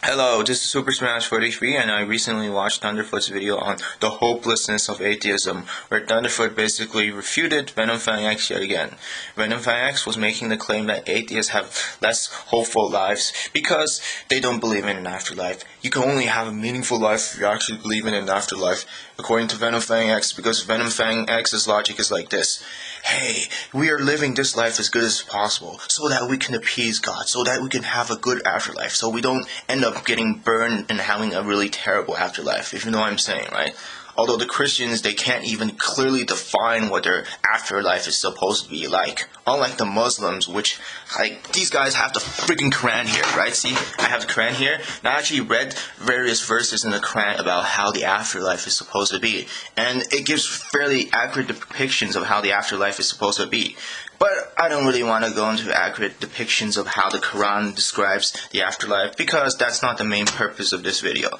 Hello, this is Super Smash 43, and I recently watched Thunderfoot's video on the hopelessness of atheism, where Thunderfoot basically refuted Venom Fan X yet again. Venom Fan X was making the claim that atheists have less hopeful lives because they don't believe in an afterlife. You can only have a meaningful life if you actually believe in an afterlife, according to Venom Fan X, because Venom Fan X's logic is like this. Hey, we are living this life as good as possible so that we can appease God, so that we can have a good afterlife, so we don't end up getting burned and having a really terrible afterlife, if you know what I'm saying, right? Although the Christians, they can't even clearly define what their afterlife is supposed to be like. Unlike the Muslims, which, these guys have the freaking Quran here, right? See, I have the Quran here, and I actually read various verses in the Quran about how the afterlife is supposed to be. And it gives fairly accurate depictions of how the afterlife is supposed to be. But I don't really want to go into accurate depictions of how the Quran describes the afterlife, because that's not the main purpose of this video.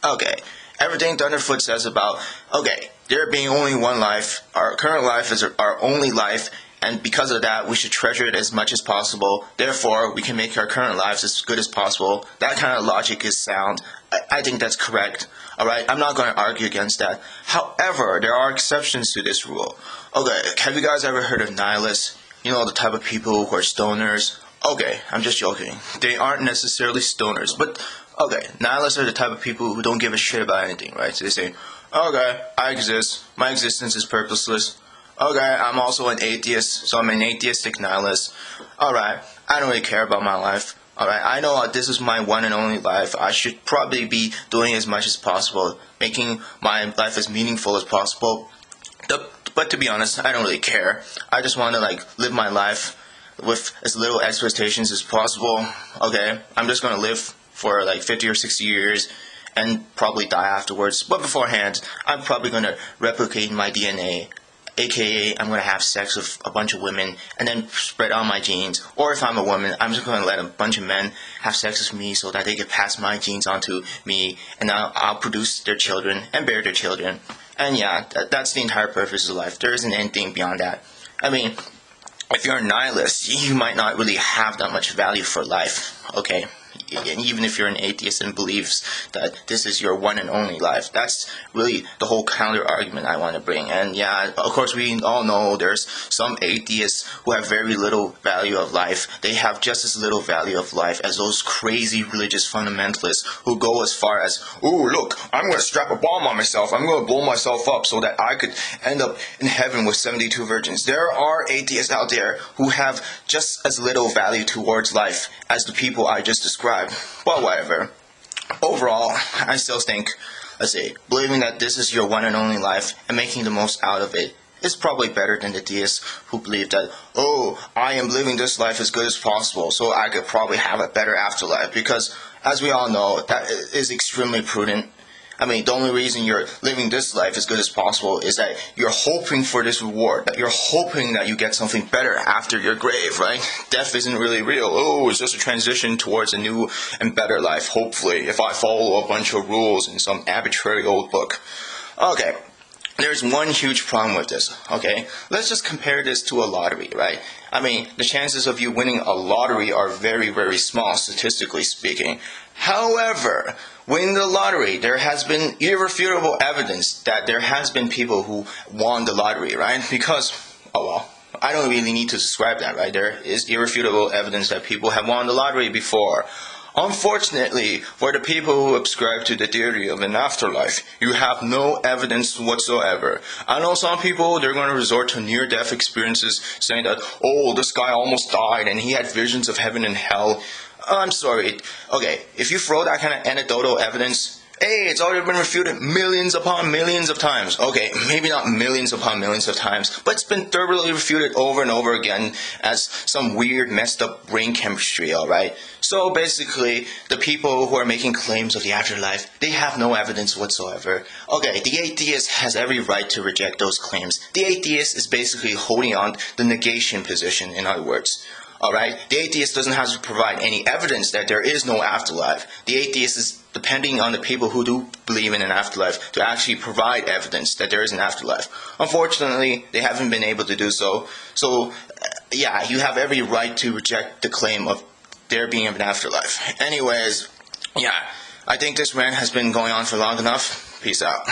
Okay. Everything Thunderfoot says about, there being only one life, our current life is our only life, and because of that, we should treasure it as much as possible. Therefore, we can make our current lives as good as possible. That kind of logic is sound. I think that's correct. Alright, I'm not going to argue against that. However, there are exceptions to this rule. Okay, have you guys ever heard of nihilists? You know, the type of people who are stoners? Okay, I'm just joking. They aren't necessarily stoners, but nihilists are the type of people who don't give a shit about anything, right? So they say, I exist. My existence is purposeless. I'm also an atheist, so I'm an atheistic nihilist. I don't really care about my life. I know this is my one and only life. I should probably be doing as much as possible, making my life as meaningful as possible. But to be honest, I don't really care. I just want to live my life with as little expectations as possible. I'm just gonna live for 50 or 60 years and probably die afterwards. But beforehand, I'm probably gonna replicate my DNA, aka I'm gonna have sex with a bunch of women and then spread on my genes. Or if I'm a woman, I'm just gonna let a bunch of men have sex with me so that they can pass my genes on to me, and I'll produce their children and bear their children. And yeah, that's the entire purpose of life. There isn't anything beyond that. I mean, if you're a nihilist, you might not really have that much value for life, okay? And even if you're an atheist and believes that this is your one and only life, that's really the whole counter argument I want to bring. And yeah, of course, we all know there's some atheists who have very little value of life. They have just as little value of life as those crazy religious fundamentalists who go as far as, ooh, look, I'm going to strap a bomb on myself. I'm going to blow myself up so that I could end up in heaven with 72 virgins. There are atheists out there who have just as little value towards life as the people I just described. Well, whatever. Overall, I still think, believing that this is your one and only life and making the most out of it is probably better than the deists who believe that, I am living this life as good as possible so I could probably have a better afterlife, because, as we all know, that is extremely prudent. I mean, the only reason you're living this life as good as possible is that you're hoping for this reward, that you're hoping that you get something better after your grave, right? Death isn't really real. It's just a transition towards a new and better life, hopefully, if I follow a bunch of rules in some arbitrary old book. There's one huge problem with this, Let's just compare this to a lottery, right? I mean, the chances of you winning a lottery are very, very small, statistically speaking. However, winning the lottery, there has been irrefutable evidence that there has been people who won the lottery, right? Because, I don't really need to describe that, right? There is irrefutable evidence that people have won the lottery before. Unfortunately, for the people who subscribe to the theory of an afterlife, you have no evidence whatsoever. I know some people, they're going to resort to near-death experiences, saying that, this guy almost died and he had visions of heaven and hell. I'm sorry. If you throw that kind of anecdotal evidence, it's already been refuted millions upon millions of times. Maybe not millions upon millions of times, but it's been thoroughly refuted over and over again as some weird, messed up brain chemistry, alright? So basically, the people who are making claims of the afterlife, they have no evidence whatsoever. The atheist has every right to reject those claims. The atheist is basically holding on the negation position, in other words. The atheist doesn't have to provide any evidence that there is no afterlife. The atheist is depending on the people who do believe in an afterlife to actually provide evidence that there is an afterlife. Unfortunately, they haven't been able to do so. So, you have every right to reject the claim of there being an afterlife. Anyways, Yeah, I think this rant has been going on for long enough. Peace out.